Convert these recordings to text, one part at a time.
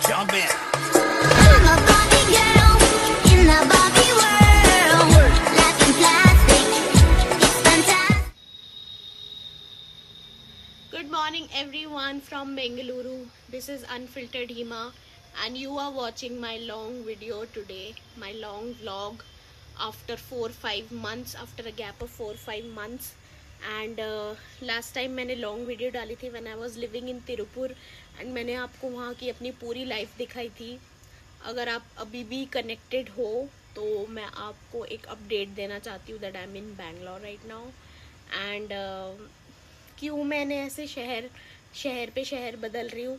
Jump in. I'm a Barbie girl in the Barbie world. Life in plastic, it's fantastic. Good morning everyone from Bengaluru. This is Unfiltered Hima and you are watching my long video today, my long vlog after 4-5 months, after a gap of 4-5 months. And last time मैंने long video डाली थी when I was living in Tirupur and मैंने आपको वहाँ की अपनी पूरी life दिखाई थी. अगर आप अभी भी connected हो तो मैं आपको एक update देना चाहती हूँ that I'm in Bangalore right now. And क्यों मैंने ऐसे शहर शहर पे शहर बदल रही हूँ,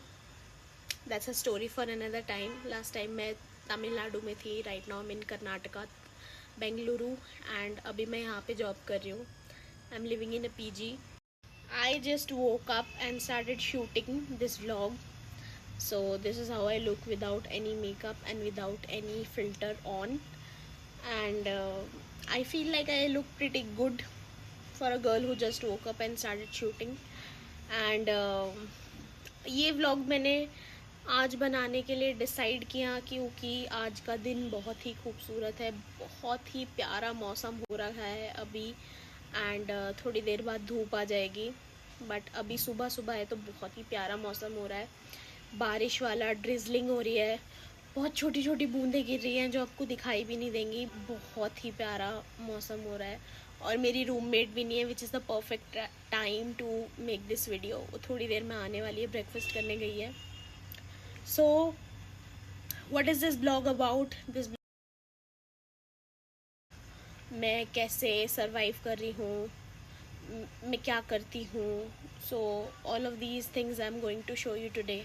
that's a story for another time. Last time मैं तमिलनाडु में थी, राइट नाउ मैं इन कर्नाटका, बेंगलुरु. एंड अभी मैं यहाँ पे जॉब कर रही हूँ. I am living in a PG. I just woke up and started shooting this vlog. So this is how I look without any makeup and without any filter on. And I feel like I look pretty good for a girl who just woke up and started shooting. And ये vlog मैंने आज बनाने के लिए decide किया क्योंकि आज का दिन बहुत ही खूबसूरत है, बहुत ही प्यारा मौसम हो रहा है अभी. एंड थोड़ी देर बाद धूप आ जाएगी, बट अभी सुबह सुबह है तो बहुत ही प्यारा मौसम हो रहा है. बारिश वाला ड्रिजलिंग हो रही है, बहुत छोटी छोटी बूंदें गिर रही हैं जो आपको दिखाई भी नहीं देंगी. बहुत ही प्यारा मौसम हो रहा है. और मेरी रूममेट भी नहीं है, which is the perfect time to make this video. वो थोड़ी देर में आने वाली है, ब्रेकफास्ट करने गई है. So what is this blog about? This मैं कैसे सरवाइव कर रही हूँ, मैं क्या करती हूँ. So all of these things I am going to show you today.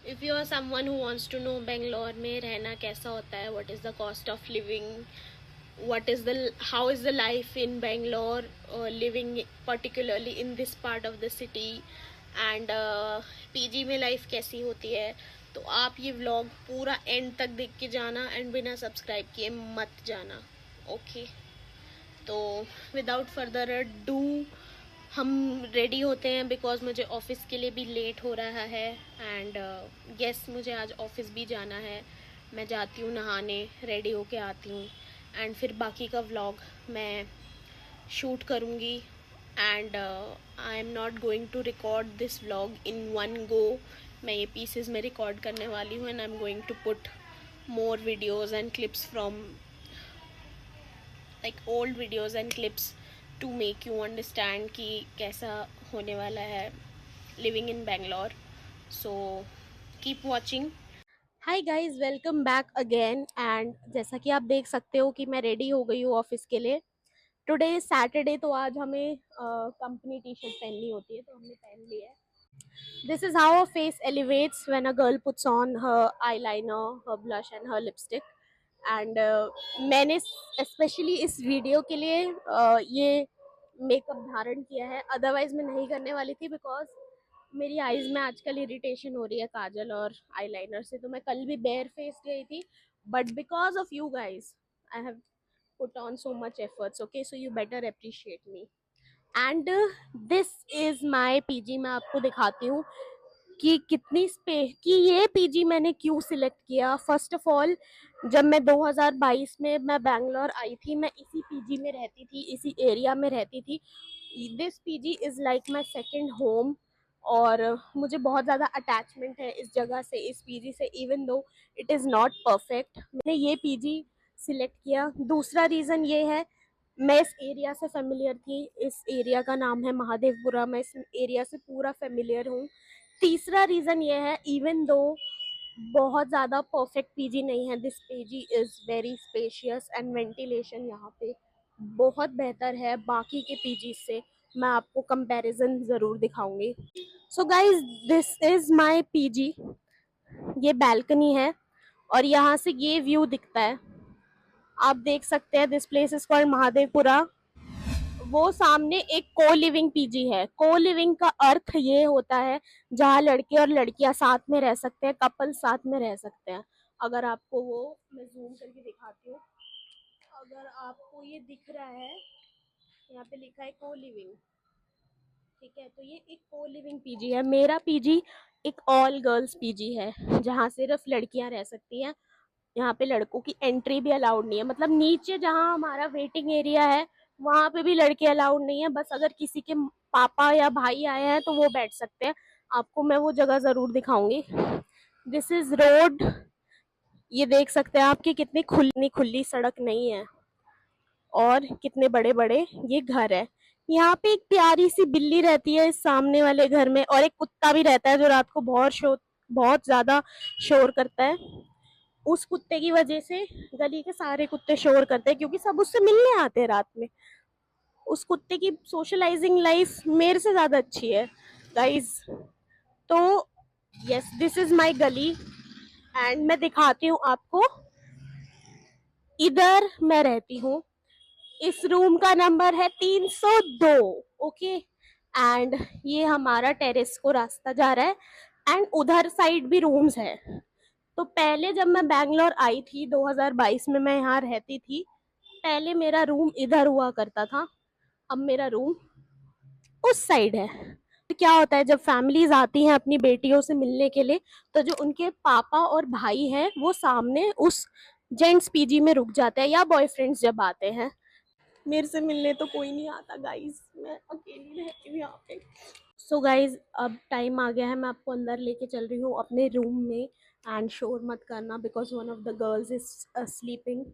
If you are someone who wants to know Bangalore में रहना कैसा होता है, what is the cost of living, what is the how is the life in Bangalore, living particularly in this part of the city, and PG में life कैसी होती है, तो आप ये व्लॉग पूरा एंड तक देख के जाना एंड बिना सब्सक्राइब किए मत जाना. ओके, तो विदाउट फर्दर डू हम रेडी होते हैं बिकॉज मुझे ऑफिस के लिए भी लेट हो रहा है. एंड यस, मुझे आज ऑफिस भी जाना है. मैं जाती हूँ नहाने, रेडी होके आती हूँ एंड फिर बाकी का व्लॉग मैं शूट करूँगी. And I am not going to record this vlog in one go. मैं ये पीसेस में रिकॉर्ड करने वाली हूँ and I am going to put more videos and clips from like old videos and clips to make you understand कि कैसा होने वाला है living in Bangalore. So keep watching. Hi guys, welcome back again. And जैसा कि आप देख सकते हो कि मैं रेडी हो गई हूँ ऑफिस के लिए. टुडे इज सैटरडे, तो आज हमें कंपनी टी शर्ट पहननी होती है, तो हमने पहन ली है. This is how a face elevates when a girl puts on her eyeliner, her blush and her lipstick. And मैंने स्पेशली इस वीडियो के लिए ये मेकअप धारण किया है, अदरवाइज मैं नहीं करने वाली थी बिकॉज मेरी आईज में आजकल इरिटेशन हो रही है काजल और आईलाइनर से. तो मैं कल भी बेयर फेस गई थी, but because of you guys I have put on so much efforts. Okay, so you better appreciate me. And this is my PG. मैं आपको दिखाती हूँ कि कितनी स्पेस कि ये पीजी मैंने क्यों सिलेक्ट किया. फर्स्ट ऑफ ऑल, जब मैं 2022 में मैं बैंगलोर आई थी, मैं इसी पीजी में रहती थी, इसी एरिया में रहती थी. This PG is like my second home. और मुझे बहुत ज़्यादा अटैचमेंट है इस जगह से, इस पीजी से, even though it is not perfect. मैंने ये पीजी सिलेक्ट किया. दूसरा रीज़न ये है, मैं इस एरिया से फेमिलियर थी. इस एरिया का नाम है महादेवपुरा. मैं इस एरिया से पूरा फेमिलियर हूँ. तीसरा रीज़न ये है, इवन दो बहुत ज़्यादा परफेक्ट पीजी नहीं है, this PG is very spacious and ventilation यहाँ पे बहुत बेहतर है बाकी के पीजी से. मैं आपको कंपैरिजन ज़रूर दिखाऊंगी. So guys, this is my PG. ये बैल्कनी है और यहाँ से ये व्यू दिखता है, आप देख सकते हैं. This place is called Mahadevapura. वो सामने एक को लिविंग पीजी है. को लिविंग का अर्थ ये होता है जहाँ लड़के और लड़कियां साथ में रह सकते हैं, कपल साथ में रह सकते हैं. अगर आपको वो मैं जूम करके दिखाती हूँ, अगर आपको ये दिख रहा है, यहाँ पे लिखा है को लिविंग. ठीक है, तो ये एक को लिविंग पीजी है। मेरा पीजी एक ऑल गर्ल्स पीजी है, जहाँ सिर्फ लड़कियां रह सकती हैं। यहाँ पे लड़कों की एंट्री भी अलाउड नहीं है। मतलब नीचे जहाँ हमारा वेटिंग एरिया है वहां पे भी लड़के अलाउड नहीं है। बस अगर किसी के पापा या भाई आए हैं तो वो बैठ सकते हैं। आपको मैं वो जगह जरूर दिखाऊंगी। This is road. ये देख सकते हैं आप कि कितनी खुली खुली सड़क नहीं है और कितने बड़े बड़े ये घर है। यहाँ पे एक प्यारी सी बिल्ली रहती है इस सामने वाले घर में, और एक कुत्ता भी रहता है जो रात को बहुत ज्यादा शोर करता है। उस कुत्ते की वजह से गली के सारे कुत्ते शोर करते हैं, क्योंकि सब उससे मिलने आते हैं रात में। उस कुत्ते की सोशलाइजिंग लाइफ मेरे से ज्यादा अच्छी है गाइस। तो यस, दिस इज माय गली एंड मैं दिखाती हूँ आपको। इधर मैं रहती हूँ। इस रूम का नंबर है 302। ओके, एंड ये हमारा टेरेस को रास्ता जा रहा है एंड उधर साइड भी रूम्स है। तो पहले जब मैं बैंगलोर आई थी 2022 में, मैं यहाँ रहती थी। पहले मेरा रूम इधर हुआ करता था, अब मेरा रूम उस साइड है। तो क्या होता है, जब फैमिलीज आती हैं अपनी बेटियों से मिलने के लिए, तो जो उनके पापा और भाई हैं वो सामने उस जेंट्स पीजी में रुक जाते हैं, या बॉयफ्रेंड्स जब आते हैं। मेरे से मिलने तो कोई नहीं आता गाइस, मैं अकेली रहती हूँ यहाँ पे। सो गाइज, अब टाइम आ गया है, मैं आपको अंदर लेके चल रही हूँ अपने रूम में। एंड शोर मत करना because one of the girls is sleeping.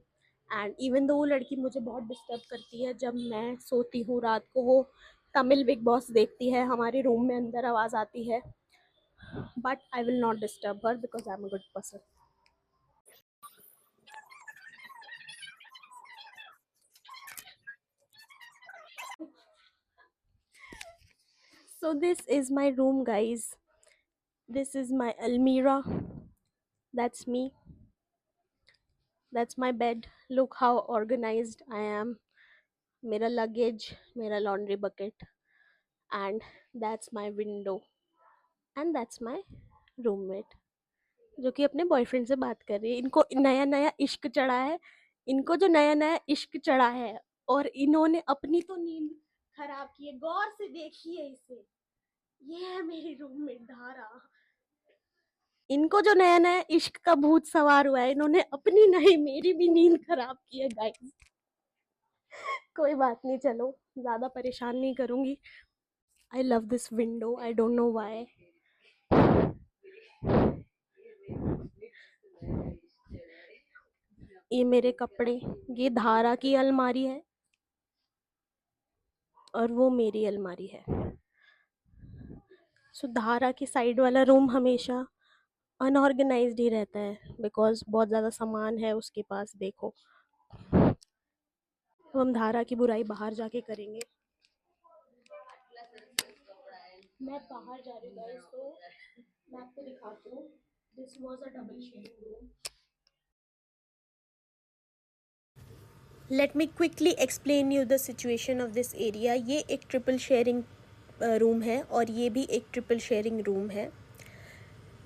And even though वो लड़की मुझे बहुत डिस्टर्ब करती है जब मैं सोती हूँ रात को। वो तमिल बिग बॉस देखती है, हमारे रूम में अंदर आवाज़ आती है। But I will not disturb her because I am a good person. So this is my room guys. This is my Almira. That's me. That's my bed. Look how organized I am. मेरा luggage, मेरा laundry bucket, and that's my window, and that's my roommate जो कि अपने boyfriend से बात कर रही है। इनको नया नया इश्क चढ़ा है। इनको जो नया नया इश्क चढ़ा है, और इन्होंने अपनी तो नींद खराब की है। गौर से देखिए इसे, ये है मेरी रूममेट धारा। इनको जो नया नया इश्क का भूत सवार हुआ है, इन्होंने अपनी नहीं मेरी भी नींद खराब की है गाइस। कोई बात नहीं, चलो ज्यादा परेशान नहीं करूंगी। I love this window, I don't know why. ये मेरे कपड़े, ये धारा की अलमारी है और वो मेरी अलमारी है। सो धारा की साइड वाला रूम हमेशा अनऑर्गेनाइज्ड ही रहता है बिकॉज बहुत ज़्यादा सामान है उसके पास। देखो, तो हम धारा की बुराई बाहर जाके करेंगे। मैं बाहर जा रही हूँ गाइस, तो मैं आपको दिखाती हूँ। This was a double sharing room. Let me quickly explain you the situation of this area. ये एक ट्रिपल शेयरिंग रूम है और ये भी एक ट्रिपल शेयरिंग रूम है।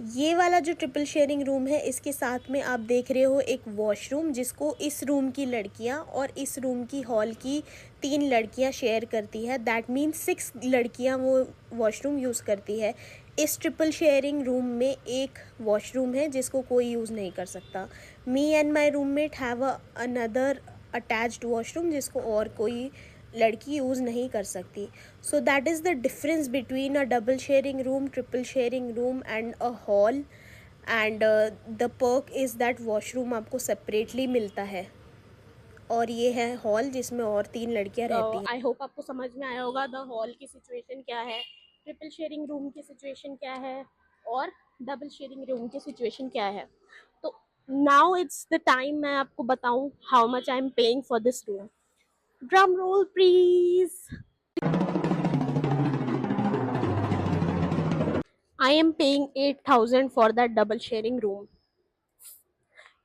ये वाला जो ट्रिपल शेयरिंग रूम है, इसके साथ में आप देख रहे हो एक वॉशरूम, जिसको इस रूम की लड़कियां और इस रूम की हॉल की 3 लड़कियां शेयर करती है। दैट मीन्स 6 लड़कियां वो वॉशरूम यूज़ करती है। इस ट्रिपल शेयरिंग रूम में एक वॉशरूम है जिसको कोई यूज़ नहीं कर सकता। Me and my roommate have another attached washroom जिसको और कोई लड़की यूज़ नहीं कर सकती। So that is the difference between a double sharing room, triple sharing room and a hall. And the perk is that washroom आपको separately मिलता है, और ये है हॉल जिसमें और 3 लड़कियां रहती हैं। आई होप आपको समझ में आया होगा द हॉल की सिचुएशन क्या है, ट्रिपल शेयरिंग रूम की सिचुएशन क्या है, और डबल शेयरिंग रूम की सिचुएशन क्या है। तो नाउ इट्स द टाइम मैं आपको बताऊं how much I am paying for this room. Drum roll please. I am paying 8,000 for that double sharing room,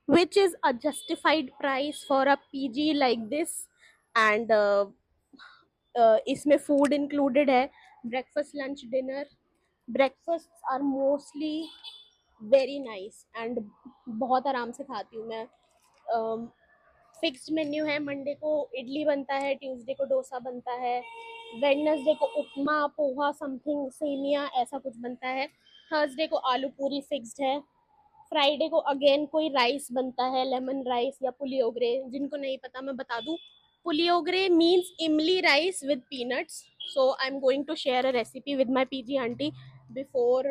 which is a justified price for a PG like this. And इसमें food included है, breakfast lunch dinner. Breakfast are mostly very nice and बहुत आराम से खाती हूँ मैं। Fixed menu है। Monday को इडली बनता है, ट्यूसडे को डोसा बनता है, वेडनेसडे को उपमा, पोहा, समथिंग सेमिया ऐसा कुछ बनता है। थर्सडे को आलू पूरी फिक्स्ड है। फ्राइडे को अगेन कोई राइस बनता है, लेमन राइस या पुलियोगरे। जिनको नहीं पता मैं बता दूं, puliyogare means imli rice with peanuts. So I am going to share a recipe with my PG aunty before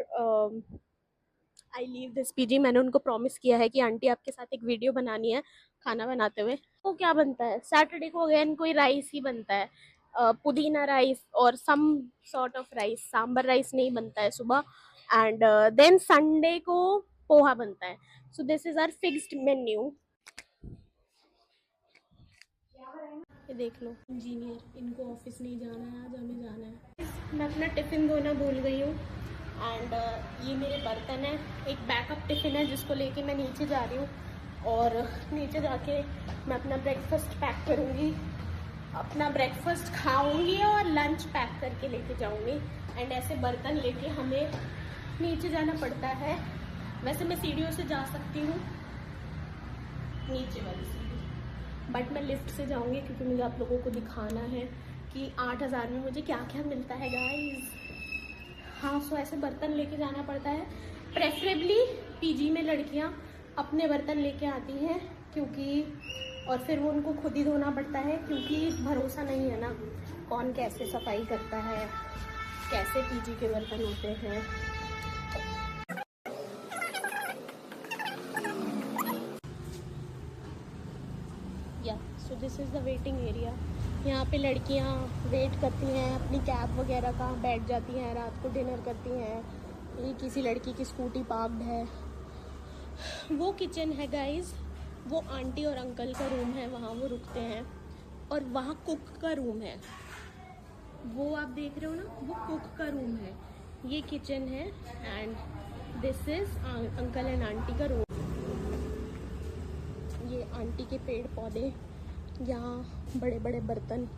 I leave this PG. मैंने उनको प्रॉमिस किया है कि आंटी आपके साथ एक वीडियो बनानी है खाना बनाते हुए। तो क्या बनता है, सैटरडे को अगेन कोई राइस ही बनता है, पुदीना राइस और some sort of rice, sambar rice नहीं बनता है सुबह। एंड देन संडे को पोहा बनता है। So this is our fixed menu. ये देख लो इंजीनियर, इनको ऑफिस नहीं जाना है, आज हमें जाना है। मैं अपना टिफ़िन धोना भूल गई हूँ एंड ये मेरे बर्तन है। एक बैकअप टिफ़िन है जिसको लेके मैं नीचे जा रही हूँ और नीचे जाके मैं अपना ब्रेकफास्ट पैक करूँगी, अपना ब्रेकफास्ट खाऊंगी और लंच पैक करके लेके जाऊँगी। एंड ऐसे बर्तन लेके हमें नीचे जाना पड़ता है। वैसे मैं सीढ़ियों से जा सकती हूँ, नीचे वाली सीढ़ी, बट मैं लिफ्ट से जाऊंगी क्योंकि मुझे आप लोगों को दिखाना है कि 8,000 में मुझे क्या क्या मिलता है गाइस। हाँ, सो ऐसे बर्तन लेके जाना पड़ता है। प्रेफरेबली पीजी में लड़कियां अपने बर्तन लेके आती हैं क्योंकि, और फिर वो उनको खुद ही धोना पड़ता है क्योंकि भरोसा नहीं है ना कौन कैसे सफाई करता है, कैसे पीजी के बर्तन होते हैं। या so this is the waiting area. यहाँ पे लड़कियाँ वेट करती हैं अपनी कैब वगैरह का, बैठ जाती हैं, रात को डिनर करती हैं। ये किसी लड़की की स्कूटी पार्क्ड है। वो किचन है गाइस, वो आंटी और अंकल का रूम है, वहाँ वो रुकते हैं। और वहाँ कुक का रूम है, वो आप देख रहे हो ना, वो कुक का रूम है। ये किचन है and this is uncle and aunty का रूम। ये आंटी के पेड़ पौधे, यहाँ बड़े बड़े बर्तन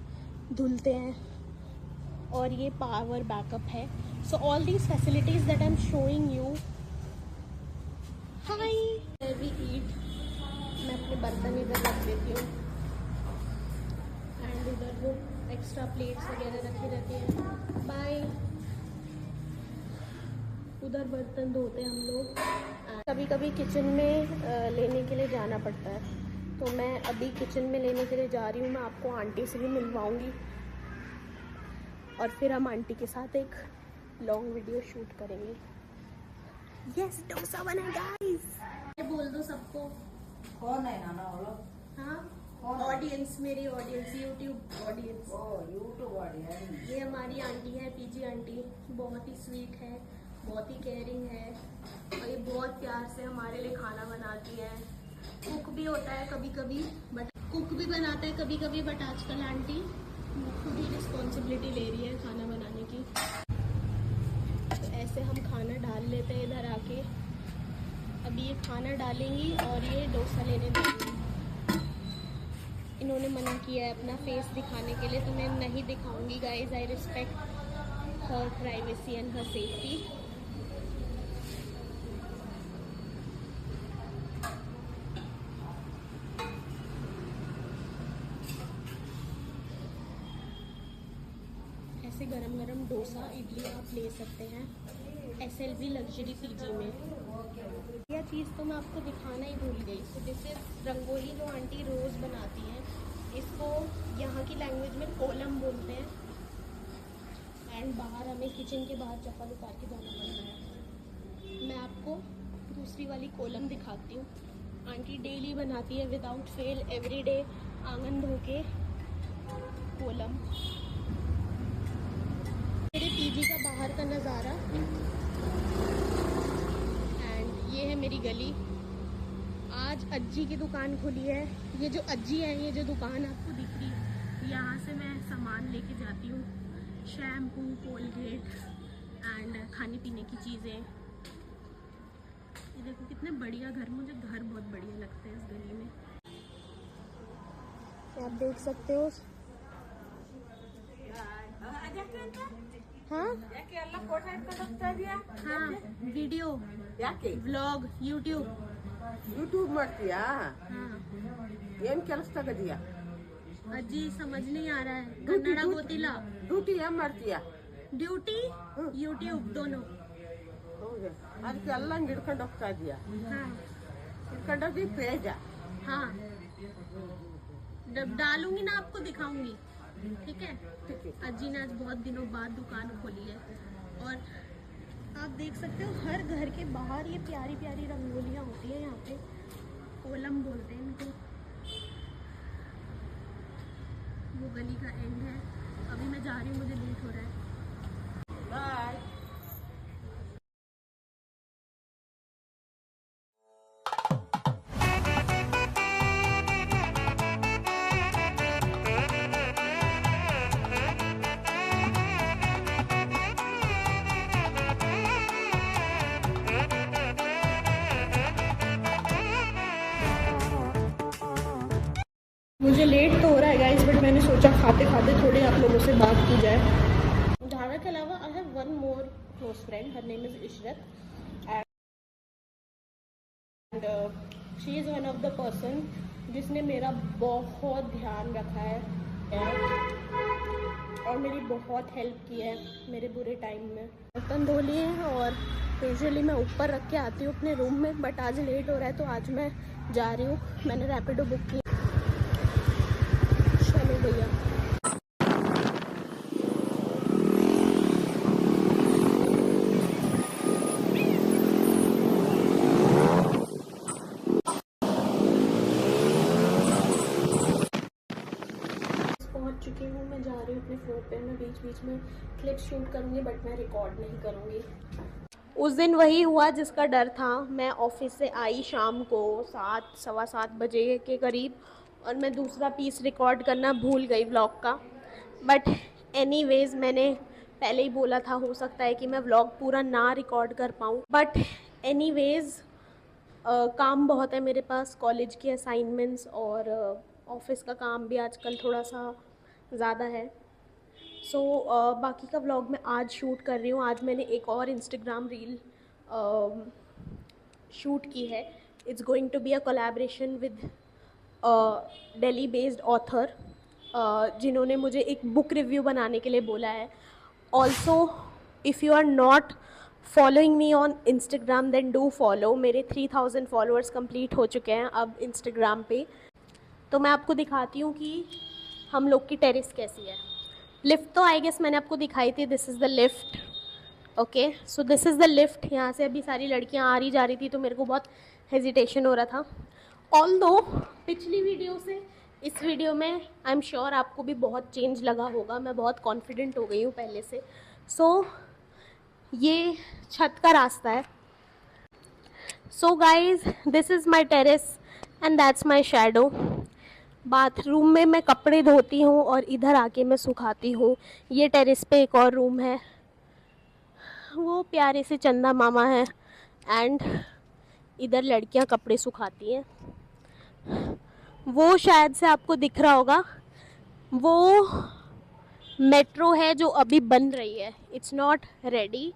धुलते हैं और ये पावर बैकअप है। So all these facilities that I am showing you. Hi we eat. मैं अपने बर्तन इधर रख देती हूँ एंड इधर वो एक्स्ट्रा प्लेट्स वगैरह रखी रहती हैं। बाय। उधर बर्तन धोते हैं हम लोग। कभी कभी किचन में लेने के लिए जाना पड़ता है, तो मैं अभी किचन में लेने के लिए जा रही हूँ। मैं आपको आंटी से भी मिलवाऊंगी और फिर हम आंटी के साथ एक लॉन्ग वीडियो शूट करेंगे। यस, डोसा बना गाइस। बोल दो सबको। कौन है नाना वो लोग? हाँ, कौन? ऑडियंस, मेरी ऑडियंस, यूट्यूब ऑडियंस। ओ यूट्यूब ऑडियंस। ये हमारी आंटी है, पीजी आंटी। बहुत ही स्वीट है, बहुत ही केयरिंग है और ये बहुत प्यार से हमारे लिए खाना बनाती है। कुक भी होता है कभी कभी, बट कुक भी बनाता है कभी कभी, बट आजकल आंटी खुद ही रिस्पॉन्सिबिलिटी ले रही है खाना बनाने की। तो ऐसे हम खाना डाल लेते हैं इधर आके। अभी ये खाना डालेंगी और ये डोसा लेने जाएंगी। इन्होंने मना किया है अपना फेस दिखाने के लिए, तो मैं नहीं दिखाऊंगी guys. I respect her privacy and her safety. ऐसे गरम गरम डोसा इडली आप ले सकते हैं SLV लग्जरी पीजी में। यह चीज़ तो मैं आपको दिखाना ही भूल गई। तो जैसे रंगोली जो आंटी रोज़ बनाती हैं, इसको यहाँ की लैंग्वेज में कोलम बोलते हैं। एंड बाहर हमें किचन के बाहर चप्पल उतार के जाना पड़ता है। मैं आपको दूसरी वाली कोलम दिखाती हूँ। आंटी डेली बनाती है विदाउट फेल, एवरीडे आंगन धो के कोलम। मेरे पीजी का बाहर का नज़ारा एंड ये है मेरी गली। आज अज्जी की दुकान खुली है। ये जो अज्जी है, ये जो दुकान आपको दिख रही है, यहाँ से मैं सामान लेके जाती हूँ, शैम्पू, कोलगेट एंड खाने पीने की चीज़ें। ये देखो कितने बढ़िया घर, मुझे घर बहुत बढ़िया लगते हैं इस गली में। आप देख सकते हो। हाँ हाँ, वीडियो ಯಾಕೆ ವ್ಲಾಗ್ ಯೂಟ್ಯೂಬ್. ಯೂಟ್ಯೂಬ್ ಮಾಡ್ತೀಯಾ? ಹಾಂ ಏನ್ ಕೆಲಸ ತಗದಿಯಾ? ಅಜ್ಜಿ ಸಮಜ್ नहीं आ रहा है, ಕನ್ನಡ ಗೊತ್ತಿಲ್ಲ. ಡ್ಯೂಟಿ ಏನ್ ಮಾಡ್ತೀಯಾ? ಡ್ಯೂಟಿ ಯೂಟ್ಯೂಬ್ दोनों. ಹೌದಾ? ಅದಕ್ಕೆ ಎಲ್ಲ ಹಿಡ್ಕೊಂಡು ಹೋಗ್ತಾ ಇದೀಯಾ? हाँ ಹಿಡ್ಕೊಂಡೋಗಿ ಪೇಜ. हाँ डालूंगी ना, आपको दिखाऊंगी, ठीक है? ठीक है। अज्जी ने आज बहुत दिनों बाद दुकान खोली है और आप देख सकते हो हर घर के बाहर ये प्यारी प्यारी रंगोलियाँ होती है यहाँ पे, कोलम बोलते हैं इनको. वो गली का एंड है. अभी मैं जा रही हूँ, मुझे लेट हो रहा है. ಬಾಯ್. मुझे लेट तो हो रहा है गाइस, बट मैंने सोचा खाते खाते थोड़ी आप लोगों से बात की जाए. धारा के अलावा I have one more close friend, her name is Ishrat and she is one of the person जिसने मेरा बहुत ध्यान रखा है और मेरी बहुत हेल्प की है मेरे बुरे टाइम में. बर्तन धो लिए हैं और यूजुअली मैं ऊपर रख के आती हूँ अपने रूम में, बट आज लेट हो रहा है तो आज मैं जा रही हूँ. मैंने रैपिडो बुक की. चलो भैया. पहुंच चुकी हूँ, मैं जा रही हूँ अपने फ्लोर पे. मैं बीच बीच में क्लिप शूट करूँगी बट मैं रिकॉर्ड नहीं करूँगी. उस दिन वही हुआ जिसका डर था. मैं ऑफिस से आई शाम को 7-7:15 बजे के करीब और मैं दूसरा पीस रिकॉर्ड करना भूल गई व्लॉग का. बट एनीवेज़ मैंने पहले ही बोला था, हो सकता है कि मैं व्लॉग पूरा ना रिकॉर्ड कर पाऊँ. बट एनीवेज़ काम बहुत है मेरे पास, कॉलेज की असाइनमेंट्स और ऑफिस का काम भी आजकल थोड़ा सा ज़्यादा है. सो बाकी का व्लॉग मैं आज शूट कर रही हूँ. आज मैंने एक और इंस्टाग्राम रील शूट की है. It's going to be a collaboration with Delhi based author जिन्होंने मुझे एक बुक रिव्यू बनाने के लिए बोला है. Also if you are not following me on Instagram then do follow. मेरे 3000 फॉलोअर्स कंप्लीट हो चुके हैं अब इंस्टाग्राम पे. तो मैं आपको दिखाती हूँ कि हम लोग की टेरेस कैसी है. लिफ्ट तो आई गेस मैंने आपको दिखाई थी. This is the lift. Okay, so this is the lift. यहाँ से अभी सारी लड़कियाँ आ रही जा रही थी तो मेरे को बहुत हेजिटेशन हो रहा था. ऑल्दो पिछली वीडियो से इस वीडियो में आई एम श्योर आपको भी बहुत चेंज लगा होगा. मैं बहुत कॉन्फिडेंट हो गई हूँ पहले से. सो ये छत का रास्ता है. So guys this is my terrace and that's my shadow. Bathroom में मैं कपड़े धोती हूँ और इधर आके मैं सुखाती हूँ. ये टेरेस पे एक और रूम है, वो प्यारे से चंदा मामा है एंड इधर लड़कियाँ कपड़े सुखाती हैं. वो शायद से आपको दिख रहा होगा, वो मेट्रो है जो अभी बन रही है. It's not ready.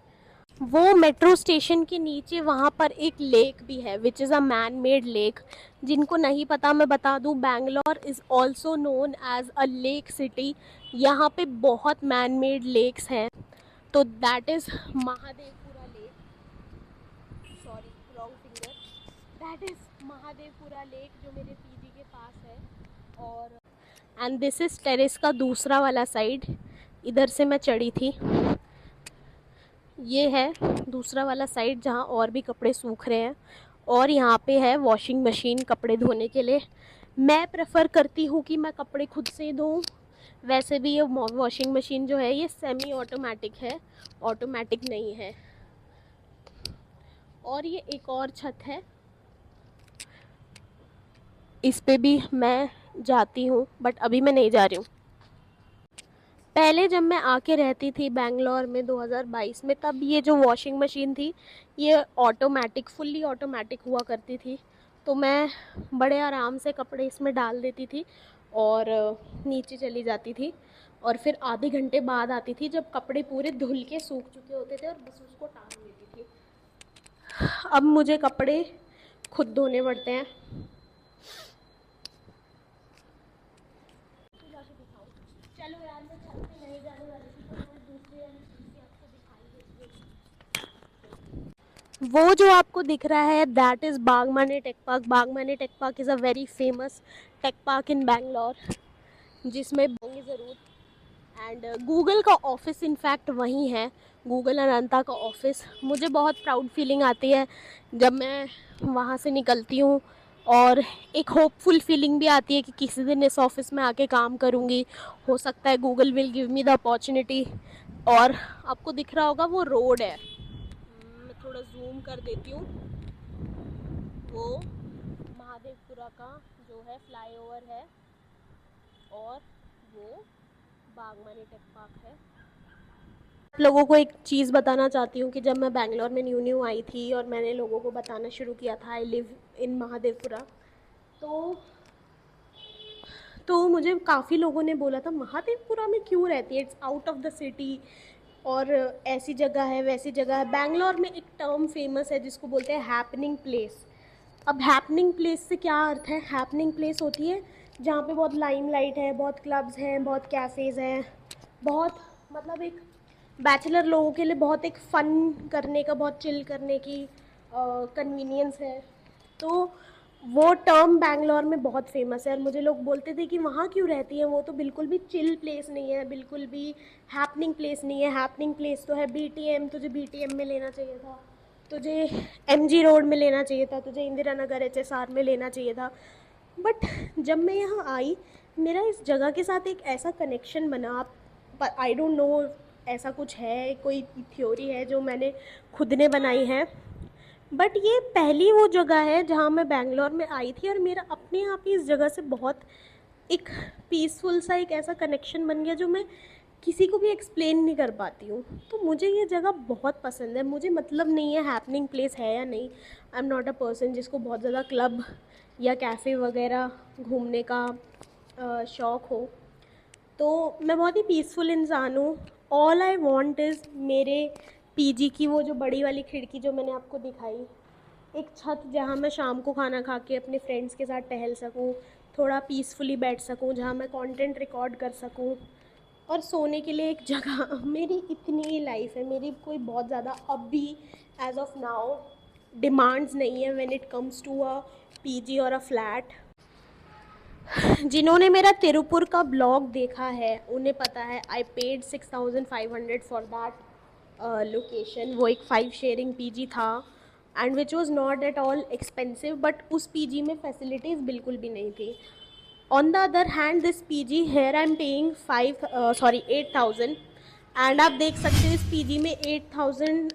वो मेट्रो स्टेशन के नीचे वहाँ पर एक लेक भी है which is a man made lake. जिनको नहीं पता मैं बता दूँ, Bangalore is also known as a lake city. यहाँ पे बहुत मैन मेड लेक्स हैं. तो that is Mahadevapura lake. Sorry wrong finger. That is Mahadevapura lake जो मेरे पीजी के पास है. और एंड दिस इज़ टेरेस का दूसरा वाला साइड. इधर से मैं चढ़ी थी. ये है दूसरा वाला साइड जहाँ और भी कपड़े सूख रहे हैं. और यहाँ पे है वॉशिंग मशीन कपड़े धोने के लिए. मैं प्रेफर करती हूँ कि मैं कपड़े खुद से धोऊँ. वैसे भी ये वॉशिंग मशीन जो है ये सेमी ऑटोमेटिक है, ऑटोमेटिक नहीं है. और ये एक और छत है, इस पे भी मैं जाती हूँ बट अभी मैं नहीं जा रही हूँ. पहले जब मैं आके रहती थी बेंगलोर में 2022 में, तब ये जो वॉशिंग मशीन थी ये ऑटोमेटिक, फुल्ली ऑटोमेटिक हुआ करती थी. तो मैं बड़े आराम से कपड़े इसमें डाल देती थी और नीचे चली जाती थी. और फिर आधे घंटे बाद आती थी जब कपड़े पूरे धुल के सूख चुके होते थे और बस उसको टांग देती थी. अब मुझे कपड़े खुद धोने पड़ते हैं। चलो यार, मैं छत पे नहीं जाने वाली थी, तो मैं दूसरी वाली चीज़ भी आपको दिखाई देती हूँ। वो जो आपको दिख रहा है that is Bagmane tech park. Bagmane tech park is a very famous tech park in Bangalore, जिसमें होंगे ज़रूर। एंड गूगल का ऑफिस इनफैक्ट वहीं है, गूगल अनंता का ऑफिस। मुझे बहुत प्राउड फीलिंग आती है जब मैं वहाँ से निकलती हूँ, और एक होपफुल फीलिंग भी आती है कि किसी दिन इस ऑफिस में आके काम करूँगी, हो सकता है Google will give me the opportunity. और आपको दिख रहा होगा वो रोड है, मैं थोड़ा जूम कर देती हूँ। वो महादेवपुरा का जो है फ्लाईओवर है, और वो बागमानी टेक पार्क है। आप लोगों को एक चीज़ बताना चाहती हूँ कि जब मैं बैंगलोर में न्यू आई थी और मैंने लोगों को बताना शुरू किया था आई लिव इन महादेवपुरा, तो मुझे काफ़ी लोगों ने बोला था महादेवपुरा में क्यों रहती है, it's out of the city, और ऐसी जगह है वैसी जगह है। बैंगलोर में एक टर्म फेमस है जिसको बोलते हैं हैपनिंग प्लेस। अब हैपनिंग प्लेस से क्या अर्थ है? हैपनिंग प्लेस होती है जहाँ पे बहुत लाइमलाइट है, बहुत क्लब्स हैं, बहुत कैफ़ेज़ हैं, बहुत मतलब एक बैचलर लोगों के लिए बहुत एक फ़न करने का, बहुत चिल करने की कन्वीनियंस है। तो वो टर्म बैंगलोर में बहुत फेमस है, और मुझे लोग बोलते थे कि वहाँ क्यों रहती है, वो तो बिल्कुल भी चिल प्लेस नहीं है, बिल्कुल भी हैपनिंग प्लेस नहीं है। हैपनिंग प्लेस तो है बीटीएम, तुझे बीटीएम में लेना चाहिए था, तुझे एमजी रोड में लेना चाहिए था, तुझे इंदिरा नगर एचएसआर में लेना चाहिए था। बट जब मैं यहाँ आई, मेरा इस जगह के साथ एक ऐसा कनेक्शन बना। आप आई डोंट नो, ऐसा कुछ है, कोई थ्योरी है जो मैंने खुद ने बनाई है, बट ये पहली वो जगह है जहाँ मैं बैंगलोर में आई थी, और मेरा अपने आप ही इस जगह से बहुत एक पीसफुल सा एक ऐसा कनेक्शन बन गया जो मैं किसी को भी एक्सप्लेन नहीं कर पाती हूँ। तो मुझे ये जगह बहुत पसंद है। मुझे मतलब नहीं है हैपनिंग प्लेस है या नहीं, आई एम नॉट अ पर्सन जिसको बहुत ज़्यादा क्लब या कैफ़े वगैरह घूमने का शौक़ हो। तो मैं बहुत ही पीसफुल इंसान हूँ। ऑल आई वॉन्ट इज़ मेरे पीजी की वो जो बड़ी वाली खिड़की जो मैंने आपको दिखाई, एक छत जहाँ मैं शाम को खाना खा के अपने फ्रेंड्स के साथ टहल सकूँ, थोड़ा पीसफुली बैठ सकूँ, जहाँ मैं कंटेंट रिकॉर्ड कर सकूँ, और सोने के लिए एक जगह। मेरी इतनी ही लाइफ है, मेरी कोई बहुत ज़्यादा अब भी एज ऑफ नाउ डिमांड्स नहीं है when it comes to a PG और अ फ्लैट। जिन्होंने मेरा तिरुपुर का ब्लॉग देखा है उन्हें पता है I paid 6500 for that location. वो एक 5 शेयरिंग पीजी था, and which was not at all expensive, but उस पीजी में फैसिलिटीज़ बिल्कुल भी नहीं थी। On the other hand this PG here I am paying 8,000, and आप देख सकते हो इस पीजी में 8,000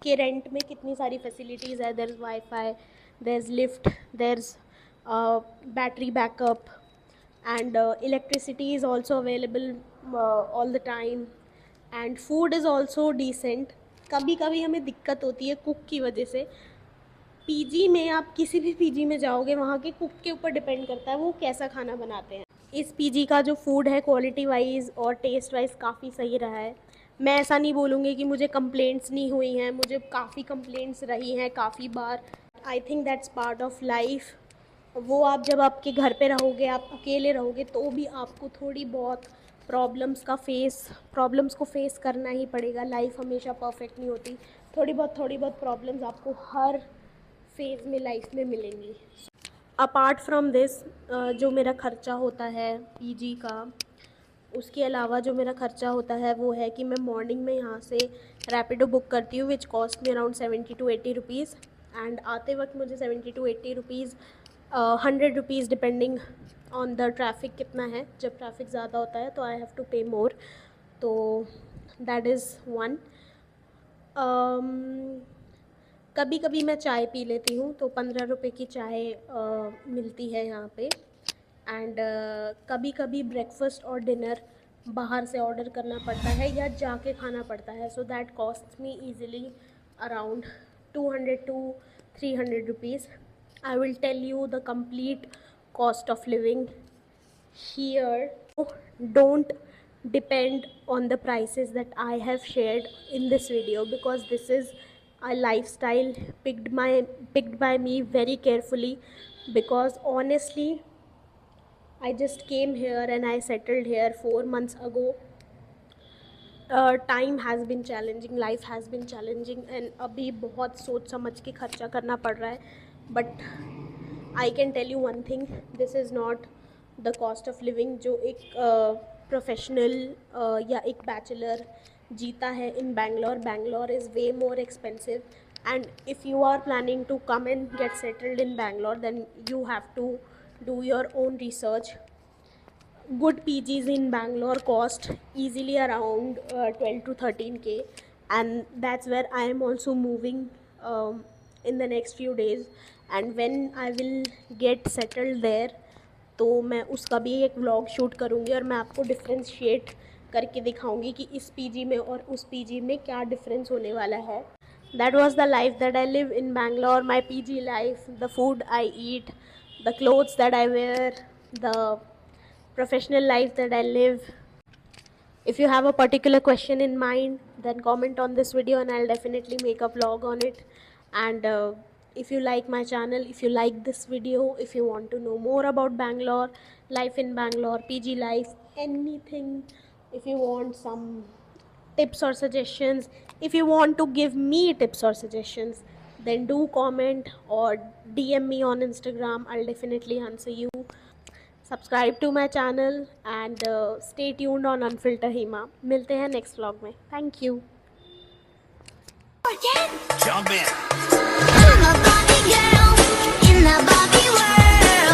के रेंट में कितनी सारी फैसिलिटीज़ है। There is WiFi, there is lift, there is battery backup, and electricity is also available all the time, and food is also decent. कभी कभी हमें दिक्कत होती है कुक की वजह से। पीजी में आप किसी भी पीजी में जाओगे, वहाँ के कुक के ऊपर डिपेंड करता है वो कैसा खाना बनाते हैं। इस पीजी का जो फूड है क्वालिटी वाइज और टेस्ट वाइज काफ़ी सही रहा है। मैं ऐसा नहीं बोलूँगी कि मुझे कंप्लेंट्स नहीं हुई हैं, मुझे काफ़ी कंप्लेंट्स रही हैं काफ़ी बार। I think that's part of life. वो आप जब आपके घर पे रहोगे, आप अकेले रहोगे, तो भी आपको थोड़ी बहुत प्रॉब्लम्स को फेस करना ही पड़ेगा। लाइफ हमेशा परफेक्ट नहीं होती, थोड़ी बहुत प्रॉब्लम्स आपको हर फेज़ में लाइफ में मिलेंगी। अपार्ट फ्रॉम दिस, जो मेरा ख़र्चा होता है पीजी का, उसके अलावा जो मेरा ख़र्चा होता है वो है कि मैं मॉर्निंग में यहाँ से रैपिडो बुक करती हूँ, which cost me around 70 to 80 rupees, and आते वक्त मुझे 70 to 80 rupees 100 rupees depending on the traffic कितना है। जब ट्रैफिक ज़्यादा होता है तो आई हैव टू पे मोर, तो दैट इज़ वन। कभी कभी मैं चाय पी लेती हूँ, तो 15 रुपये की चाय मिलती है यहाँ पे, एंड कभी कभी ब्रेकफास्ट और डिनर बाहर से ऑर्डर करना पड़ता है या जाके खाना पड़ता है, so that cost me easily around 200 to 300 rupees. I will tell you the complete cost of living here. Don't depend on the prices that I have shared in this video, because this is a lifestyle picked by me very carefully, because honestly I just came here and I settled here 4 months ago. Time has been challenging, life has been challenging, and अभी बहुत सोच समझ के खर्चा करना पड़ रहा है. But I can tell you one thing, this is not the cost of living जो एक प्रोफेशनल या एक बैचलर जीता है in Bangalore. Bangalore is way more expensive, and if you are planning to come and get settled in Bangalore, then you have to do your own research. Good PGs in Bangalore cost easily around 12 to 13k, and that's where I am also moving in the next few days. And when I will get settled there, तो मैं उसका भी एक vlog shoot करूँगी और मैं आपको differentiate करके दिखाऊंगी कि इस पीजी में और उस पीजी में क्या डिफरेंस होने वाला है. That was the life that I live in Bangalore, my PG life, the food I eat, the clothes that I wear, the professional life that I live. If you have a particular question in mind, then comment on this video and I'll definitely make a vlog on it. And if you like my channel, if you like this video, if you want to know more about Bangalore, life in Bangalore, PG life, anything, if you want some tips or suggestions, if you want to give me tips or suggestions, then do comment or DM me on Instagram. I'll definitely answer you. Subscribe to my channel and stay tuned on Unfilter Hima. मिलते हैं next vlog में. Thank you. I'm a Barbie girl in the Barbie world.